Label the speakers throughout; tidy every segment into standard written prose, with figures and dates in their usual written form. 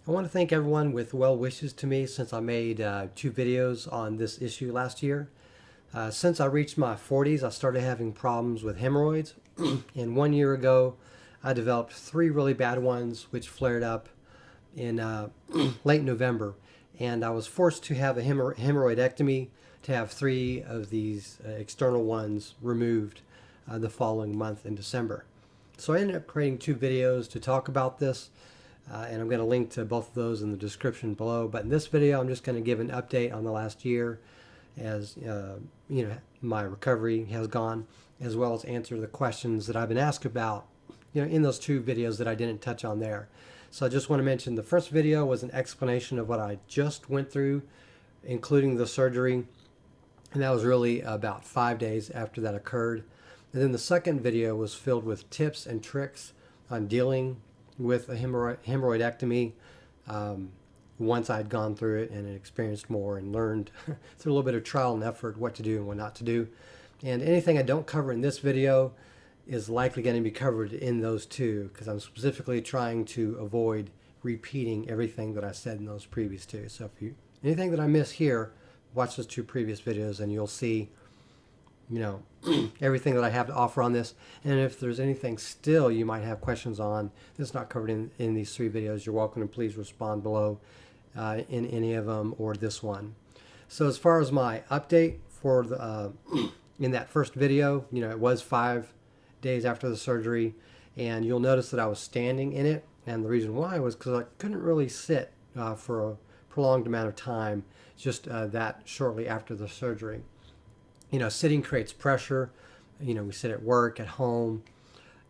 Speaker 1: I want to thank everyone with well wishes to me since I made 2 videos on this issue last year. Since I reached my 40s, I started having problems with hemorrhoids. And 1 year ago, I developed 3 really bad ones, which flared up in late November. And I was forced to have a hemorrhoidectomy to have 3 of these external ones removed the following month in December. So I ended up creating 2 videos to talk about this. And I'm going to link to both of those in the description below. But in this video, I'm just going to give an update on the last year as my recovery has gone, as well as answer the questions that I've been asked about in those 2 videos that I didn't touch on there. So I just want to mention the first video was an explanation of what I just went through, including the surgery. And that was really about 5 days after that occurred. And then the second video was filled with tips and tricks on dealing with a hemorrhoidectomy once I'd gone through it and experienced more and learned through a little bit of trial and effort what to do and what not to do. And anything I don't cover in this video is likely going to be covered in those 2, because I'm specifically trying to avoid repeating everything that I said in those previous 2. So if anything that I miss here, watch those 2 previous videos and you'll see everything that I have to offer on this. And if there's anything still you might have questions on that's not covered in these 3 videos, you're welcome to please respond below in any of them or this one. So as far as my update for the in that first video, it was 5 days after the surgery, and you'll notice that I was standing in it, and the reason why was because I couldn't really sit for a prolonged amount of time just that shortly after the surgery. Sitting creates pressure. We sit at work, at home,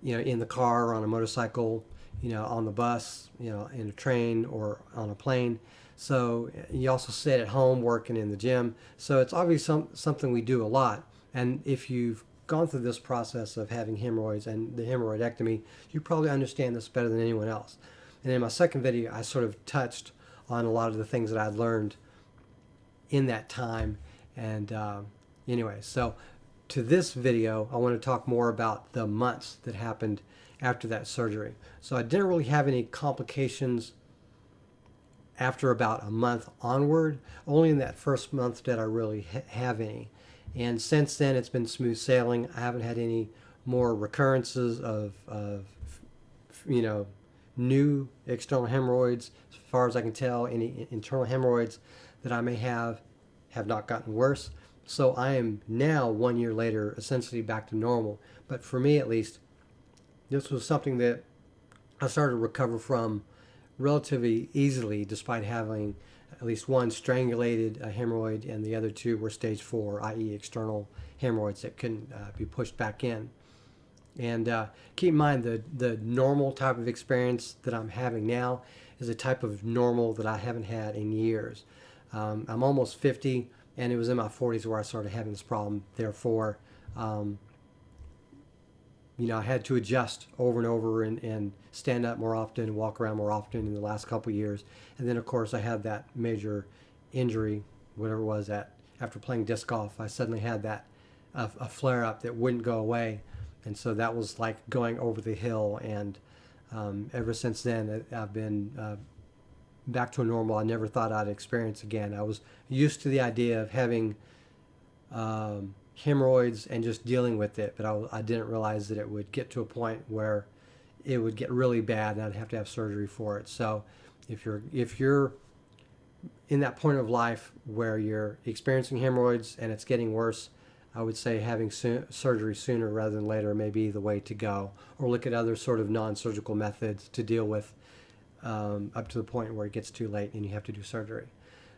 Speaker 1: in the car, or on a motorcycle, on the bus, in a train or on a plane. So you also sit at home working in the gym. So it's obviously something we do a lot. And if you've gone through this process of having hemorrhoids and the hemorrhoidectomy, you probably understand this better than anyone else. And in my second video, I sort of touched on a lot of the things that I'd learned in that time. And anyway, so to this video, I want to talk more about the months that happened after that surgery. So I didn't really have any complications after about a month onward. Only in that first month did I really have any. And since then, it's been smooth sailing. I haven't had any more recurrences of new external hemorrhoids. As far as I can tell, any internal hemorrhoids that I may have not gotten worse. So I am now, 1 year later, essentially back to normal. But for me, at least, this was something that I started to recover from relatively easily, despite having at least one strangulated hemorrhoid, and the other 2 were stage 4, i.e. external hemorrhoids that couldn't be pushed back in. And keep in mind, the normal type of experience that I'm having now is a type of normal that I haven't had in years. I'm almost 50, and it was in my 40s where I started having this problem. Therefore, I had to adjust over and over and stand up more often and walk around more often in the last couple of years. And then, of course, I had that major injury, whatever it was, after playing disc golf. I suddenly had that a flare-up that wouldn't go away. And so that was like going over the hill. And ever since then, I've been back to a normal I never thought I'd experience again. I was used to the idea of having hemorrhoids and just dealing with it, but I didn't realize that it would get to a point where it would get really bad and I'd have to have surgery for it. So if you're in that point of life where you're experiencing hemorrhoids and it's getting worse, I would say having surgery sooner rather than later may be the way to go, or look at other sort of non-surgical methods to deal with up to the point where it gets too late and you have to do surgery.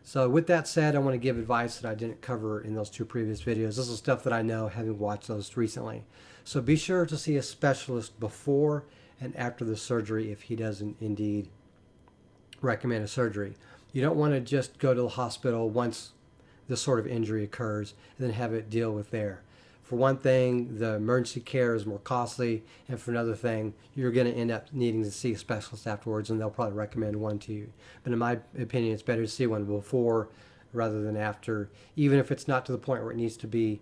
Speaker 1: So with that said, I want to give advice that I didn't cover in those 2 previous videos. This is stuff that I know, having watched those recently. So be sure to see a specialist before and after the surgery if he doesn't indeed recommend a surgery. You don't want to just go to the hospital once this sort of injury occurs and then have it deal with there. For one thing, the emergency care is more costly, and for another thing, you're going to end up needing to see a specialist afterwards, and they'll probably recommend one to you. But in my opinion, it's better to see one before rather than after. Even if it's not to the point where it needs to be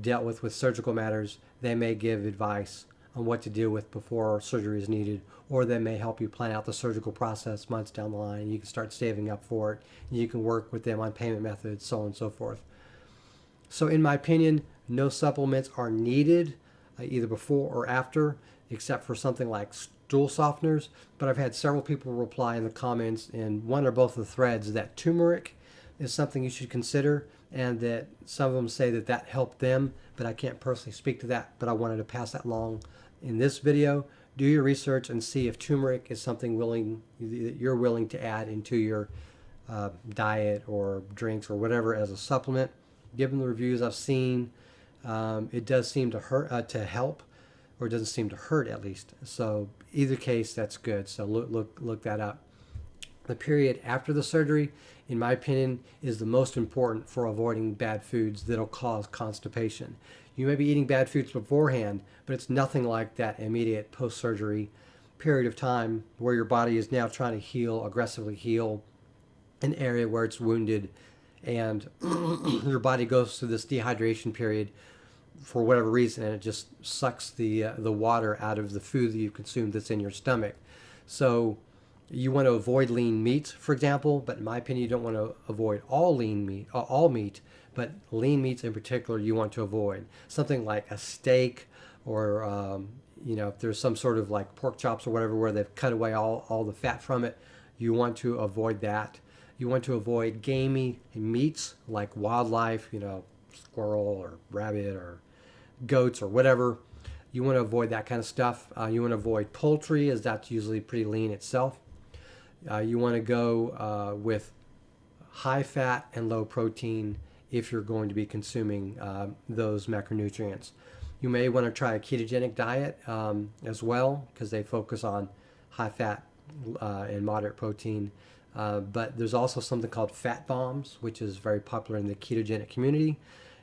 Speaker 1: dealt with surgical matters, they may give advice on what to deal with before surgery is needed, or they may help you plan out the surgical process months down the line. You can start saving up for it. You can work with them on payment methods, so on and so forth. So in my opinion, no supplements are needed either before or after, except for something like stool softeners. But I've had several people reply in the comments in one or both of the threads that turmeric is something you should consider, and that some of them say that that helped them, but I can't personally speak to that, but I wanted to pass that along in this video. Do your research and see if turmeric is something that you're willing to add into your diet or drinks or whatever as a supplement. Given the reviews I've seen, it does seem to to help, or it doesn't seem to hurt at least. So either case, that's good. So look that up. The period after the surgery, in my opinion, is the most important for avoiding bad foods that'll cause constipation. You may be eating bad foods beforehand, but it's nothing like that immediate post-surgery period of time where your body is now trying to heal, aggressively heal an area where it's wounded, and your body goes through this dehydration period for whatever reason, and it just sucks the water out of the food that you've consumed that's in your stomach. So you want to avoid lean meats, for example, but in my opinion, you don't want to avoid all meat, but lean meats in particular you want to avoid. Something like a steak, or if there's some sort of like pork chops or whatever where they've cut away all the fat from it, you want to avoid that. You want to avoid gamey meats like wildlife, squirrel or rabbit or goats or whatever. You want to avoid that kind of stuff. You want to avoid poultry, as that's usually pretty lean itself. You want to go with high fat and low protein if you're going to be consuming those macronutrients. You may want to try a ketogenic diet as well, because they focus on high fat and moderate protein. But there's also something called fat bombs, which is very popular in the ketogenic community.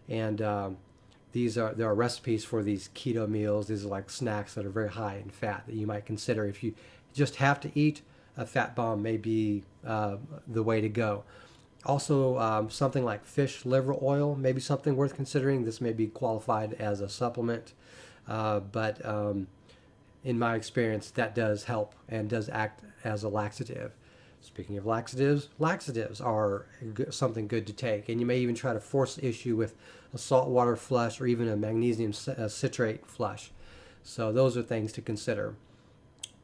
Speaker 1: And there are recipes for these keto meals. These are like snacks that are very high in fat that you might consider. If you just have to eat, a fat bomb may be the way to go. Also, something like fish liver oil may be something worth considering. This may be qualified as a supplement, but in my experience, that does help and does act as a laxative. Speaking of laxatives, laxatives are something good to take, and you may even try to force the issue with a saltwater flush or even a magnesium citrate flush. So those are things to consider.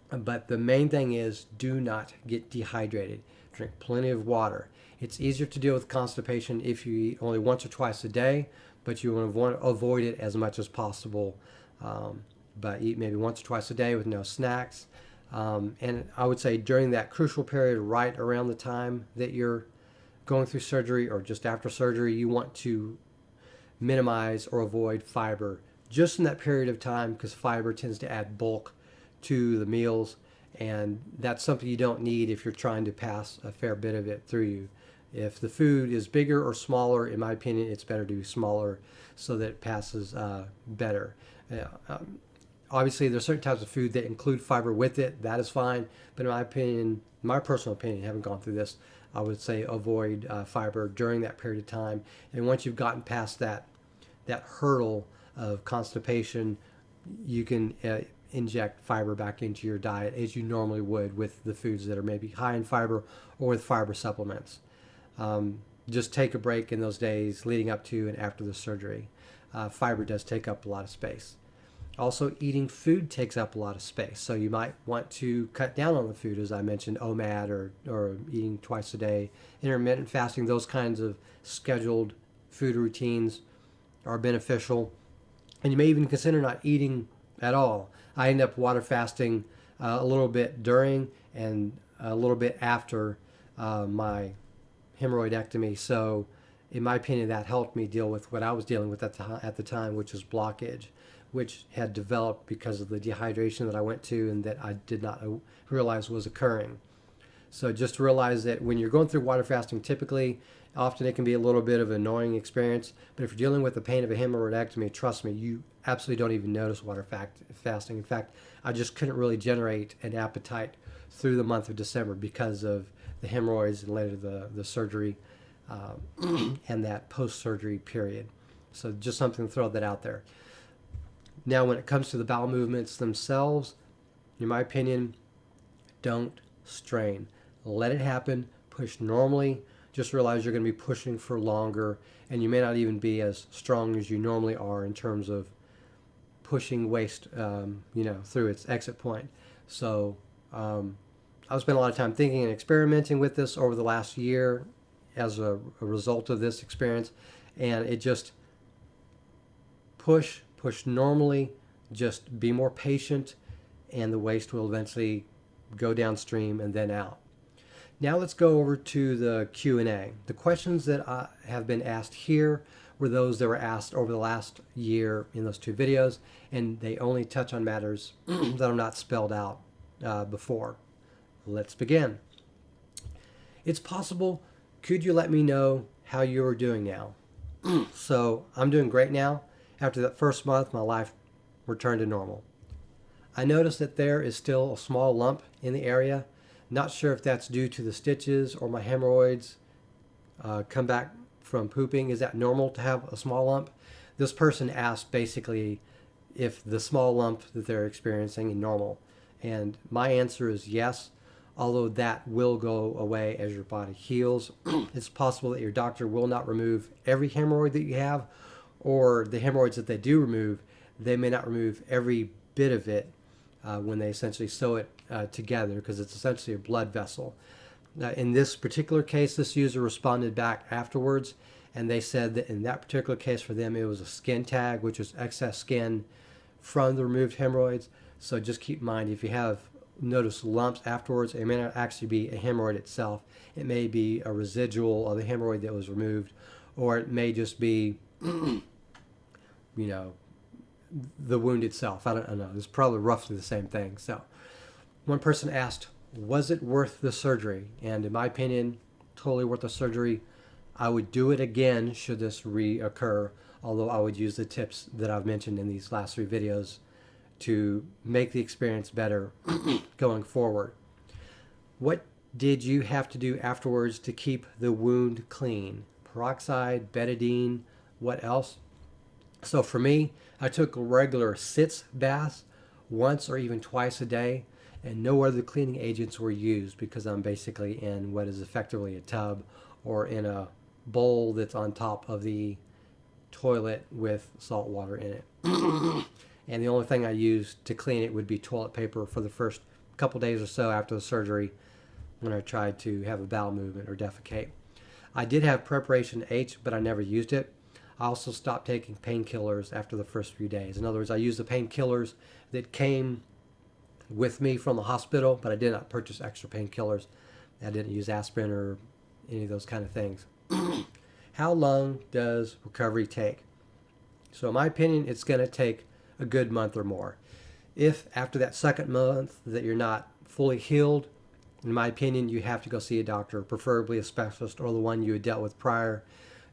Speaker 1: But the main thing is, do not get dehydrated. Drink plenty of water. It's easier to deal with constipation if you eat only once or twice a day, but you want to avoid it as much as possible. But eat maybe once or twice a day with no snacks. And I would say during that crucial period, right around the time that you're going through surgery or just after surgery, you want to minimize or avoid fiber just in that period of time, because fiber tends to add bulk to the meals, and that's something you don't need if you're trying to pass a fair bit of it through you. If the food is bigger or smaller, in my opinion, it's better to be smaller so that it passes better. Obviously, there's certain types of food that include fiber with it. That is fine. But in my opinion, my personal opinion, having gone through this, I would say avoid fiber during that period of time. And once you've gotten past that hurdle of constipation, you can inject fiber back into your diet as you normally would with the foods that are maybe high in fiber or with fiber supplements. Just take a break in those days leading up to and after the surgery. Fiber does take up a lot of space. Also, eating food takes up a lot of space, so you might want to cut down on the food, as I mentioned, OMAD or eating twice a day, intermittent fasting. Those kinds of scheduled food routines are beneficial, and you may even consider not eating at all. I end up water fasting a little bit during and a little bit after my hemorrhoidectomy, so in my opinion, that helped me deal with what I was dealing with at the time, which is blockage, which had developed because of the dehydration that I went to and that I did not realize was occurring. So just realize that when you're going through water fasting, typically, often it can be a little bit of an annoying experience, but if you're dealing with the pain of a hemorrhoidectomy, trust me, you absolutely don't even notice water fasting. In fact, I just couldn't really generate an appetite through the month of December because of the hemorrhoids and later the surgery and that post-surgery period. So just something to throw that out there. Now, when it comes to the bowel movements themselves, in my opinion, don't strain. Let it happen. Push normally. Just realize you're going to be pushing for longer, and you may not even be as strong as you normally are in terms of pushing waste, through its exit point. So I've spent a lot of time thinking and experimenting with this over the last year as a result of this experience, and it just push normally, just be more patient, and the waste will eventually go downstream and then out. Now let's go over to the Q&A. The questions that have been asked here were those that were asked over the last year in those two videos, and they only touch on matters that are not spelled out before. Let's begin. It's possible. Could you let me know how you are doing now? So I'm doing great now. After that first month, my life returned to normal. I noticed that there is still a small lump in the area. Not sure if that's due to the stitches or my hemorrhoids come back from pooping. Is that normal to have a small lump? This person asked basically if the small lump that they're experiencing is normal. And my answer is yes, although that will go away as your body heals. It's possible that your doctor will not remove every hemorrhoid that you have, or the hemorrhoids that they do remove, they may not remove every bit of it when they essentially sew it together, because it's essentially a blood vessel. In this particular case, this user responded back afterwards, and they said that in that particular case for them, it was a skin tag, which is excess skin from the removed hemorrhoids. So just keep in mind, if you have noticed lumps afterwards, it may not actually be a hemorrhoid itself. It may be a residual of the hemorrhoid that was removed, or it may just be, the wound itself. I don't know. It's probably roughly the same thing. So one person asked, was it worth the surgery? And in my opinion, totally worth the surgery. I would do it again should this reoccur, although I would use the tips that I've mentioned in these last 3 videos to make the experience better going forward. What did you have to do afterwards to keep the wound clean? Peroxide, betadine, what else? So for me, I took regular Sitz baths once or even twice a day, and no other cleaning agents were used because I'm basically in what is effectively a tub or in a bowl that's on top of the toilet with salt water in it. And the only thing I used to clean it would be toilet paper for the first couple days or so after the surgery when I tried to have a bowel movement or defecate. I did have Preparation H, but I never used it. I also stopped taking painkillers after the first few days. In other words, I used the painkillers that came with me from the hospital, but I did not purchase extra painkillers. I didn't use aspirin or any of those kind of things. How long does recovery take? So in my opinion, it's going to take a good month or more. If after that second month that you're not fully healed, in my opinion, you have to go see a doctor, preferably a specialist or the one you had dealt with prior,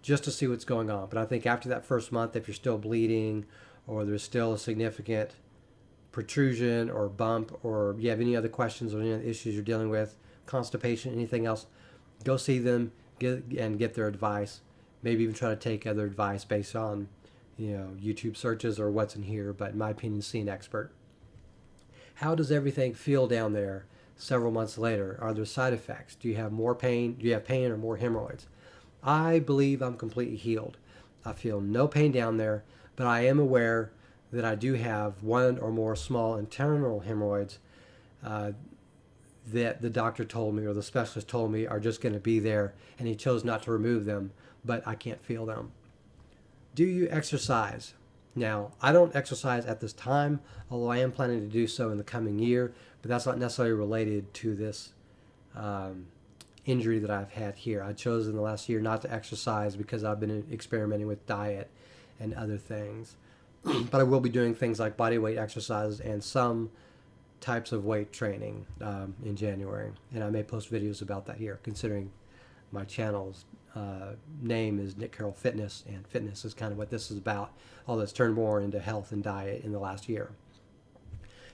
Speaker 1: just to see what's going on. But I think after that first month, if you're still bleeding or there's still a significant protrusion or bump, or you have any other questions or any other issues you're dealing with, constipation, anything else, go see them and get their advice. Maybe even try to take other advice based on YouTube searches or what's in here, but in my opinion, see an expert. How does everything feel down there several months later? Are there side effects? Do you have more pain? Do you have pain or more hemorrhoids? I believe I'm completely healed. I feel no pain down there, but I am aware that I do have one or more small internal hemorrhoids that the doctor told me or the specialist told me are just going to be there, and he chose not to remove them, but I can't feel them. Do you exercise? Now, I don't exercise at this time, although I am planning to do so in the coming year, but that's not necessarily related to this injury that I've had here. I chose in the last year not to exercise because I've been experimenting with diet and other things. But I will be doing things like body weight exercises and some types of weight training in January. And I may post videos about that here, considering my channel's name is Nick Carroll Fitness, and fitness is kind of what this is about, although it's turned more into health and diet in the last year.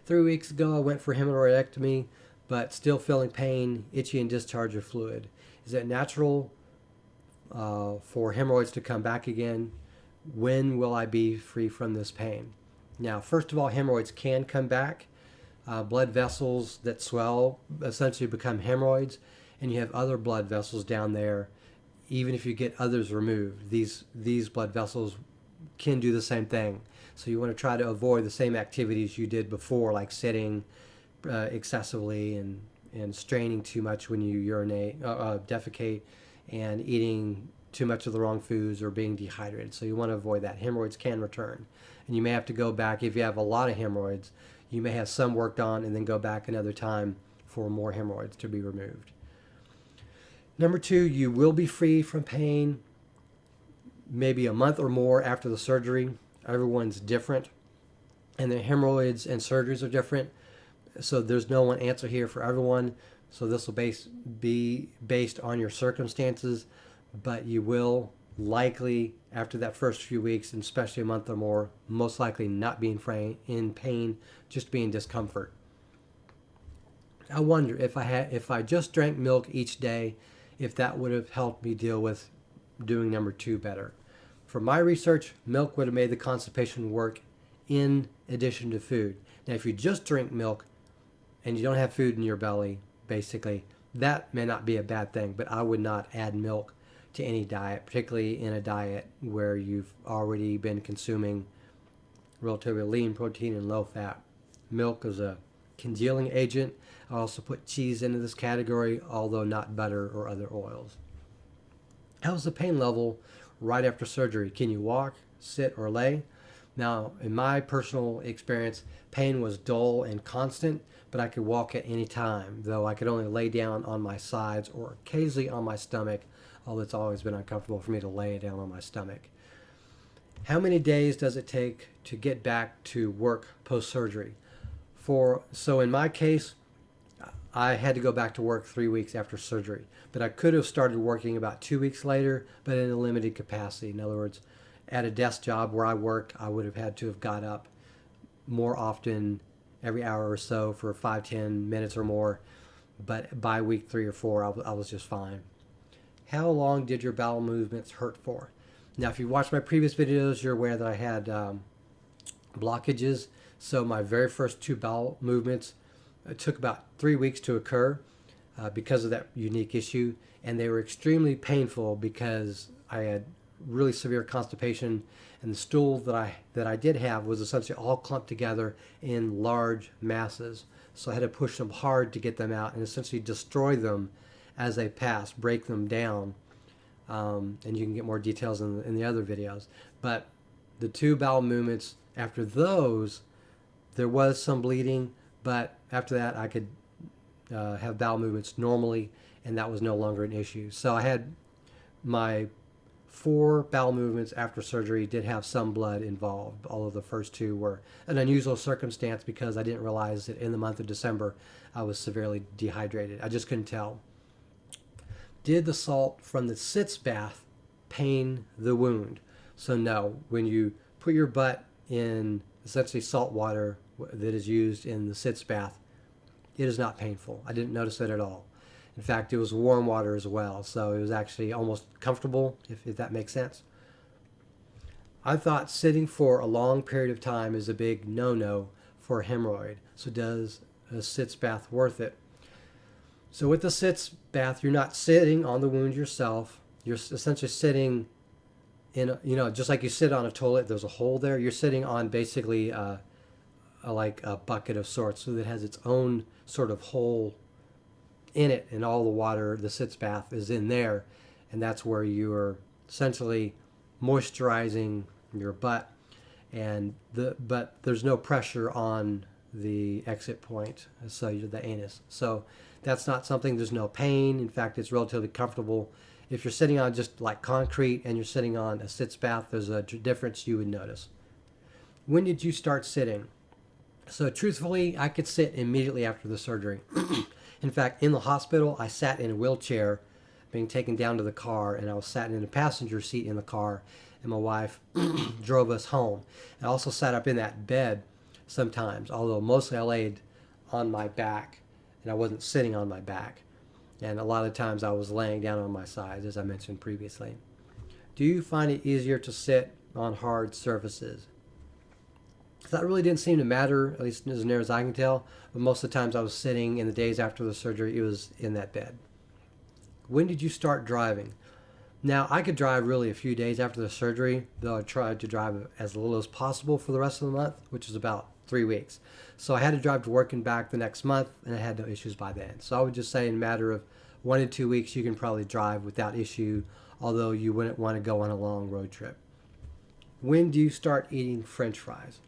Speaker 1: 3 weeks ago, I went for hemorrhoidectomy, but still feeling pain, itchy, and discharge of fluid. Is it natural for hemorrhoids to come back again? When will I be free from this pain? Now, first of all, hemorrhoids can come back. Blood vessels that swell essentially become hemorrhoids, and you have other blood vessels down there. Even if you get others removed, these blood vessels can do the same thing. So you want to try to avoid the same activities you did before, like sitting excessively and straining too much when you urinate, defecate, and eating too much of the wrong foods or being dehydrated. So you want to avoid that. Hemorrhoids can return. And you may have to go back if you have a lot of hemorrhoids. You may have some worked on and then go back another time for more hemorrhoids to be removed. Number 2, you will be free from pain maybe a month or more after the surgery. Everyone's different, and the hemorrhoids and surgeries are different. So there's no one answer here for everyone. So this will be based on your circumstances, but you will likely, after that first few weeks, and especially a month or more, most likely not being in pain, just be in discomfort. I wonder if I just drank milk each day, if that would have helped me deal with doing number 2 better. For my research, milk would have made the constipation work in addition to food. Now, if you just drink milk and you don't have food in your belly, basically, that may not be a bad thing, but I would not add milk to any diet, particularly in a diet where you've already been consuming relatively lean protein and low fat. Milk is a congealing agent. I also put cheese into this category, although not butter or other oils. How's the pain level right after surgery? Can you walk, sit, or lay? Now, in my personal experience, pain was dull and constant, but I could walk at any time, though I could only lay down on my sides or occasionally on my stomach, although it's always been uncomfortable for me to lay down on my stomach. How many days does it take to get back to work post-surgery? So in my case, I had to go back to work 3 weeks after surgery, but I could have started working about 2 weeks later, but in a limited capacity. In other words, at a desk job where I work, I would have had to have got up more often every hour or so for 5-10 minutes or more, but by week 3 or 4, I was just fine. How long did your bowel movements hurt for? Now, if you watched my previous videos, you're aware that I had blockages. So my very first 2 bowel movements, it took about 3 weeks to occur because of that unique issue. And they were extremely painful because I had really severe constipation, and the stool that I did have was essentially all clumped together in large masses. So I had to push them hard to get them out and essentially destroy them as they pass, break them down. And you can get more details in the other videos. But the 2 bowel movements, after those, there was some bleeding, but after that I could have bowel movements normally, and that was no longer an issue. So I had my 4 bowel movements after surgery did have some blood involved. All of the first 2 were an unusual circumstance because I didn't realize that in the month of December I was severely dehydrated. I just couldn't tell. Did the salt from the Sitz bath pain the wound? So no, when you put your butt in essentially salt water that is used in the Sitz bath, it is not painful. I didn't notice it at all. In fact, it was warm water as well, so it was actually almost comfortable, if that makes sense. I thought sitting for a long period of time is a big no-no for a hemorrhoid. So does a Sitz bath worth it? So with the Sitz bath, you're not sitting on the wound yourself. You're essentially sitting in, just like you sit on a toilet, there's a hole there. You're sitting on basically like a bucket of sorts, so that it has its own sort of hole in it, and all the water, the Sitz bath, is in there, and that's where you're essentially moisturizing your butt, but there's no pressure on the exit point, so the anus. So that's not something, there's no pain. In fact, it's relatively comfortable. If you're sitting on just like concrete and you're sitting on a Sitz bath, there's a difference you would notice. When did you start sitting? So truthfully, I could sit immediately after the surgery. In fact, in the hospital, I sat in a wheelchair being taken down to the car, and I was sat in a passenger seat in the car, and my wife drove us home. I also sat up in that bed sometimes, although mostly I laid on my back, and I wasn't sitting on my back. And a lot of times I was laying down on my sides, as I mentioned previously. Do you find it easier to sit on hard surfaces? So that really didn't seem to matter, at least as near as I can tell. But most of the times I was sitting in the days after the surgery, it was in that bed. When did you start driving? Now, I could drive really a few days after the surgery, though I tried to drive as little as possible for the rest of the month, which is about 3 weeks. So I had to drive to work and back the next month, and I had no issues by then. So I would just say in a matter of 1 to 2 weeks, you can probably drive without issue, although you wouldn't want to go on a long road trip. When do you start eating French fries?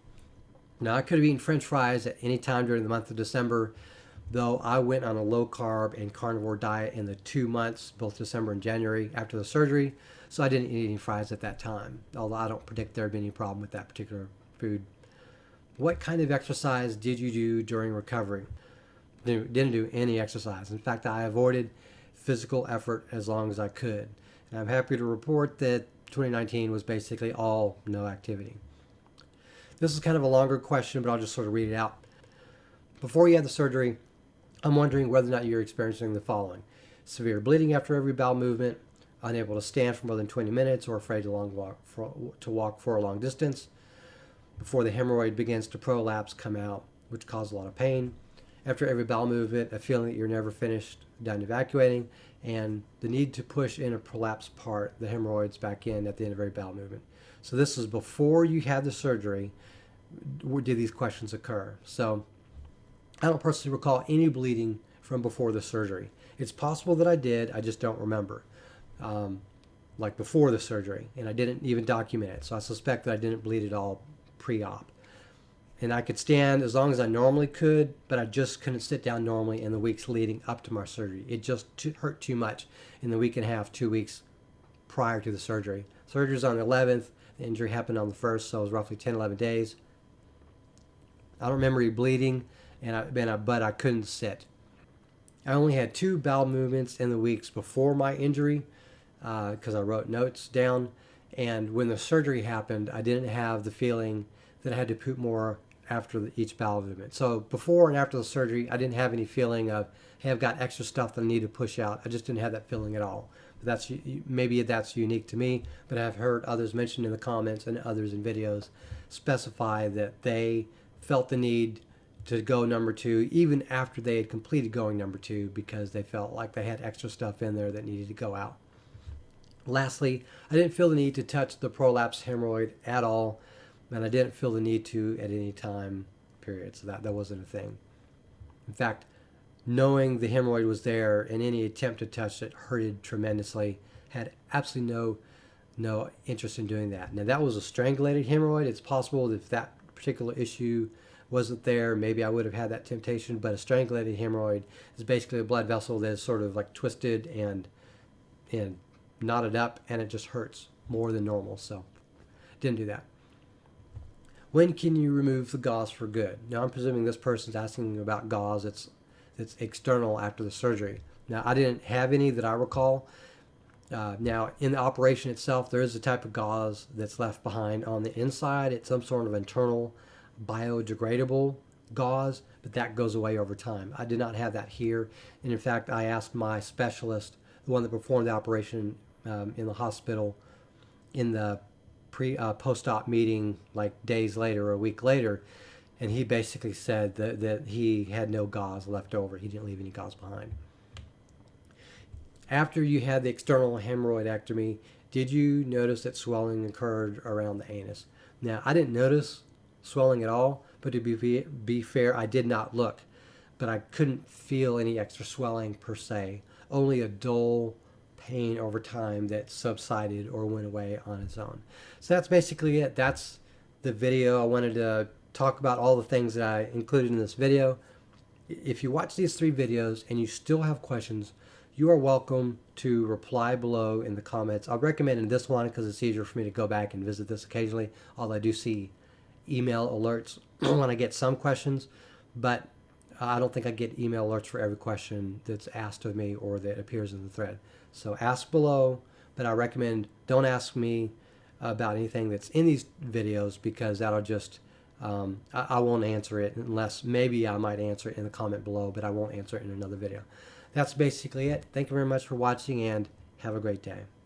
Speaker 1: Now, I could have eaten French fries at any time during the month of December, though I went on a low carb and carnivore diet in the 2 months, both December and January after the surgery, so I didn't eat any fries at that time, although I don't predict there'd be any problem with that particular food. What kind of exercise did you do during recovery? Didn't do any exercise. In fact, I avoided physical effort as long as I could. And I'm happy to report that 2019 was basically all no activity. This is kind of a longer question, but I'll just sort of read it out. Before you had the surgery, I'm wondering whether or not you're experiencing the following: severe bleeding after every bowel movement, unable to stand for more than 20 minutes, or afraid to walk for a long distance. Before the hemorrhoid begins to prolapse, come out, which causes a lot of pain. After every bowel movement, a feeling that you're never finished, done evacuating, and the need to push in a prolapsed part, the hemorrhoids, back in at the end of every bowel movement. So this is before you had the surgery. Did these questions occur? So I don't personally recall any bleeding from before the surgery. It's possible that I did, I just don't remember. Like before the surgery, and I didn't even document it. So I suspect that I didn't bleed at all pre-op. And I could stand as long as I normally could, but I just couldn't sit down normally in the weeks leading up to my surgery. It just hurt too much in the week and a half, 2 weeks prior to the surgery. Surgery was on the 11th, the injury happened on the 1st, so it was roughly 10, 11 days. I don't remember any bleeding, but I couldn't sit. I only had 2 bowel movements in the weeks before my injury because I wrote notes down. And when the surgery happened, I didn't have the feeling that I had to poop more after each bowel movement. So before and after the surgery, I didn't have any feeling of, hey, I've got extra stuff that I need to push out. I just didn't have that feeling at all. But maybe that's unique to me, but I've heard others mention in the comments and others in videos specify that they felt the need to go number 2 even after they had completed going number 2 because they felt like they had extra stuff in there that needed to go out. Lastly, I didn't feel the need to touch the prolapsed hemorrhoid at all, and I didn't feel the need to at any time, period. So that wasn't a thing. In fact, knowing the hemorrhoid was there and any attempt to touch it hurted tremendously, had absolutely no interest in doing that. Now, that was a strangulated hemorrhoid. It's possible that if that particular issue wasn't there, maybe I would have had that temptation, but a strangulated hemorrhoid is basically a blood vessel that is sort of like twisted and knotted up, and it just hurts more than normal, so didn't do that. When can you remove the gauze for good? Now, I'm presuming this person's asking about gauze that's external after the surgery. Now, I didn't have any that I recall. Now, in the operation itself, there is a type of gauze that's left behind on the inside. It's some sort of internal biodegradable gauze, but that goes away over time. I did not have that here, and in fact, I asked my specialist, the one that performed the operation in the hospital, in the post-op meeting like days later or a week later, and he basically said that he had no gauze left over. He didn't leave any gauze behind. After you had the external hemorrhoidectomy, did you notice that swelling occurred around the anus? Now, I didn't notice swelling at all, but to be fair, I did not look. But I couldn't feel any extra swelling per se, only a dull pain over time that subsided or went away on its own. So that's basically it. That's the video. I wanted to talk about all the things that I included in this video. If you watch these 3 videos and you still have questions, you are welcome to reply below in the comments. I'll recommend in this one because it's easier for me to go back and visit this occasionally, although I do see email alerts when I get some questions, but I don't think I get email alerts for every question that's asked of me or that appears in the thread. So ask below, but I recommend don't ask me about anything that's in these videos because that'll just, I won't answer it unless maybe I might answer it in the comment below, but I won't answer it in another video. That's basically it. Thank you very much for watching and have a great day.